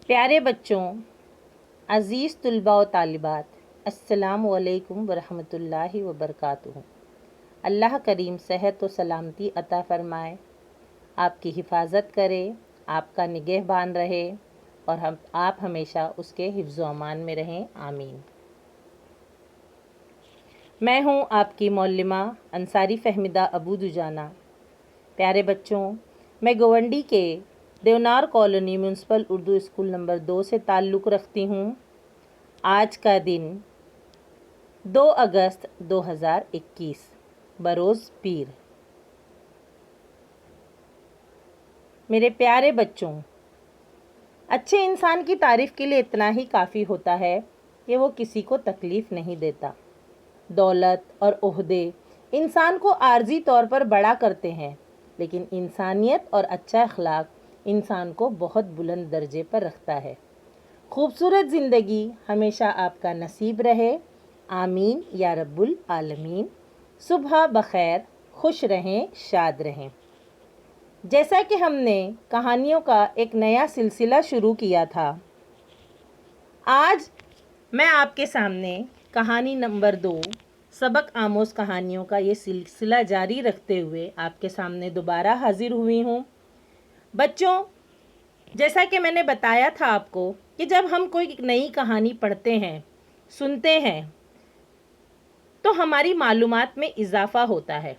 پیارے بچوں، عزیز طلباء و طالبات، السلام علیکم ورحمۃ اللہ وبرکاتہ۔ اللہ کریم صحت و سلامتی عطا فرمائے، آپ کی حفاظت کرے، آپ کا نگہبان رہے اور آپ ہمیشہ اس کے حفظ و امان میں رہیں، آمین۔ میں ہوں آپ کی معلمہ انصاری فہمیدہ ابو دجانہ۔ پیارے بچوں، میں گونڈی کے Deonar colony municipal Urdu school number 2 سے تعلق رکھتی ہوں۔ آج کا دن 2 اگست 2021 بروز پیر۔ میرے پیارے بچوں، اچھے انسان کی تعریف کے لیے اتنا ہی کافی ہوتا ہے کہ وہ کسی کو تکلیف نہیں دیتا۔ دولت اور عہدے انسان کو عارضی طور پر بڑا کرتے ہیں، لیکن انسانیت اور اچھا اخلاق انسان کو بہت بلند درجے پر رکھتا ہے۔ خوبصورت زندگی ہمیشہ آپ کا نصیب رہے، آمین یا رب العالمین۔ صبح بخیر، خوش رہیں، شاد رہیں۔ جیسا کہ ہم نے کہانیوں کا ایک نیا سلسلہ شروع کیا تھا، آج میں آپ کے سامنے کہانی نمبر 2 سبق آموز کہانیوں کا یہ سلسلہ جاری رکھتے ہوئے آپ کے سامنے دوبارہ حاضر ہوئی ہوں۔ بچوں، جیسا کہ میں نے بتایا تھا آپ کو کہ جب ہم کوئی نئی کہانی پڑھتے ہیں، سنتے ہیں، تو ہماری معلومات میں اضافہ ہوتا ہے،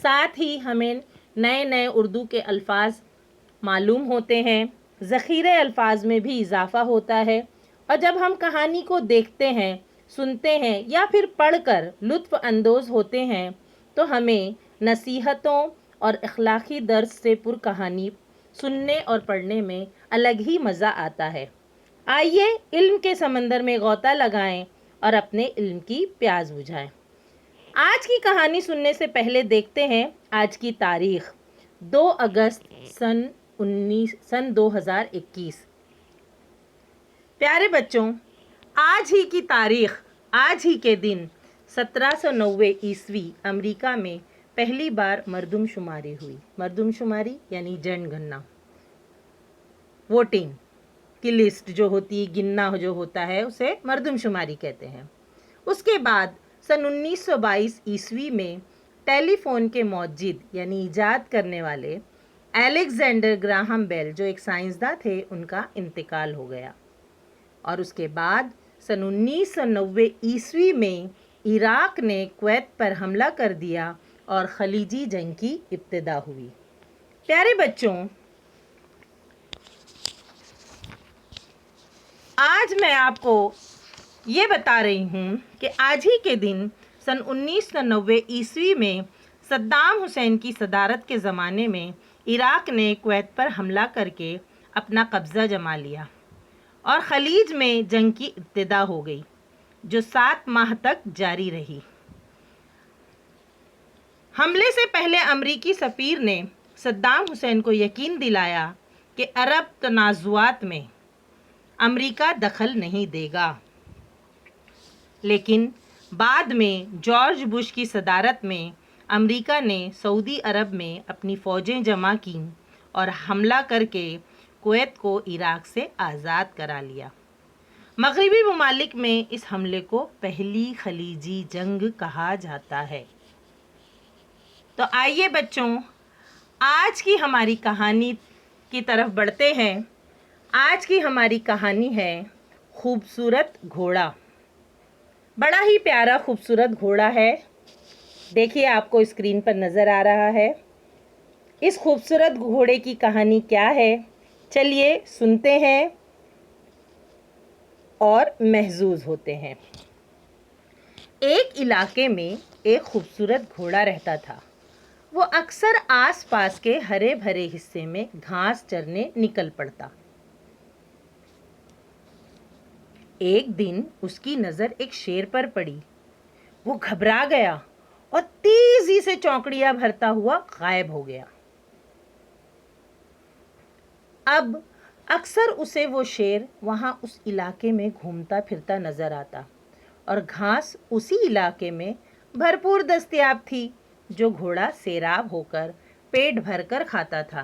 ساتھ ہی ہمیں نئے نئے اردو کے الفاظ معلوم ہوتے ہیں، ذخیرے الفاظ میں بھی اضافہ ہوتا ہے، اور جب ہم کہانی کو دیکھتے ہیں، سنتے ہیں یا پھر پڑھ کر لطف اندوز ہوتے ہیں تو ہمیں نصیحتوں اور اخلاقی درس سے پر کہانی سننے اور پڑھنے میں الگ ہی مزہ آتا ہے۔ آئیے علم کے سمندر میں غوطہ لگائیں اور اپنے علم کی پیاس بجھائیں۔ آج کی کہانی سننے سے پہلے دیکھتے ہیں آج کی تاریخ 2 اگست سن 2021۔ پیارے بچوں، آج ہی کی تاریخ، آج ہی کے دن 1790 عیسوی امریکہ میں پہلی بار مردم شماری ہوئی۔ مردم شماری یعنی جن گننا، ووٹنگ کی لسٹ جو ہوتی ہے، گننا جو ہوتا ہے، اسے مردم شماری کہتے ہیں۔ اس کے بعد سن 1922 عیسوی میں ٹیلی فون کے موجد یعنی ایجاد کرنے والے الیگزینڈر گراہم بیل جو ایک سائنسداں تھے، ان کا انتقال ہو گیا، اور اس کے بعد سن 1990 عیسوی میں عراق نے کویت پر حملہ کر دیا اور خلیجی جنگ کی ابتدا ہوئی۔ پیارے بچوں، آج میں آپ کو یہ بتا رہی ہوں کہ آج ہی کے دن سن 1990 عیسوی میں صدام حسین کی صدارت کے زمانے میں عراق نے کویت پر حملہ کر کے اپنا قبضہ جما لیا اور خلیج میں جنگ کی ابتدا ہو گئی، جو 7 ماہ تک جاری رہی۔ حملے سے پہلے امریکی سفیر نے صدام حسین کو یقین دلایا کہ عرب تنازعات میں امریکہ دخل نہیں دے گا، لیکن بعد میں جارج بش کی صدارت میں امریکہ نے سعودی عرب میں اپنی فوجیں جمع کیں اور حملہ کر کے کویت کو عراق سے آزاد کرا لیا۔ مغربی ممالک میں اس حملے کو پہلی خلیجی جنگ کہا جاتا ہے۔ تو آئیے بچوں، آج کی ہماری کہانی کی طرف بڑھتے ہیں۔ آج کی ہماری کہانی ہے خوبصورت گھوڑا۔ بڑا ہی پیارا خوبصورت گھوڑا ہے، دیکھیے آپ کو اسکرین پر نظر آ رہا ہے۔ اس خوبصورت گھوڑے کی کہانی کیا ہے؟ چلیے سنتے ہیں اور محظوظ ہوتے ہیں۔ ایک علاقے میں ایک خوبصورت گھوڑا رہتا تھا۔ وہ اکثر آس پاس کے ہرے بھرے حصے میں گھاس چرنے نکل پڑتا۔ ایک دن اس کی نظر ایک شیر پر پڑی۔ وہ گھبرا گیا اور تیزی سے چونکڑیاں بھرتا ہوا غائب ہو گیا۔ اب اکثر اسے وہ شیر وہاں اس علاقے میں گھومتا پھرتا نظر آتا، اور گھاس اسی علاقے میں بھرپور دستیاب تھی جو گھوڑا سیراب ہو کر پیٹ بھر کر کھاتا تھا۔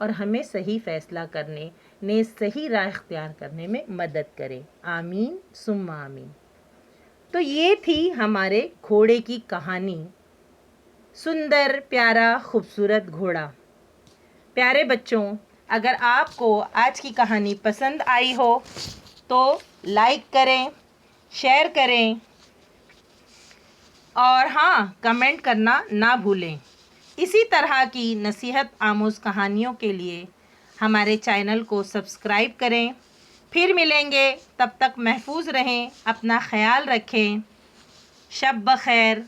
اور ہمیں صحیح فیصلہ کرنے نیز صحیح راہ اختیار کرنے میں مدد کرے، آمین ثم آمین۔ تو یہ تھی ہمارے گھوڑے کی کہانی، سندر پیارا خوبصورت گھوڑا۔ پیارے بچوں، اگر آپ کو آج کی کہانی پسند آئی ہو تو لائک کریں، شیئر کریں اور ہاں، کمنٹ کرنا نہ بھولیں۔ اسی طرح کی نصیحت آموز کہانیوں کے لیے ہمارے چینل کو سبسکرائب کریں۔ پھر ملیں گے، تب تک محفوظ رہیں، اپنا خیال رکھیں۔ شب بخیر۔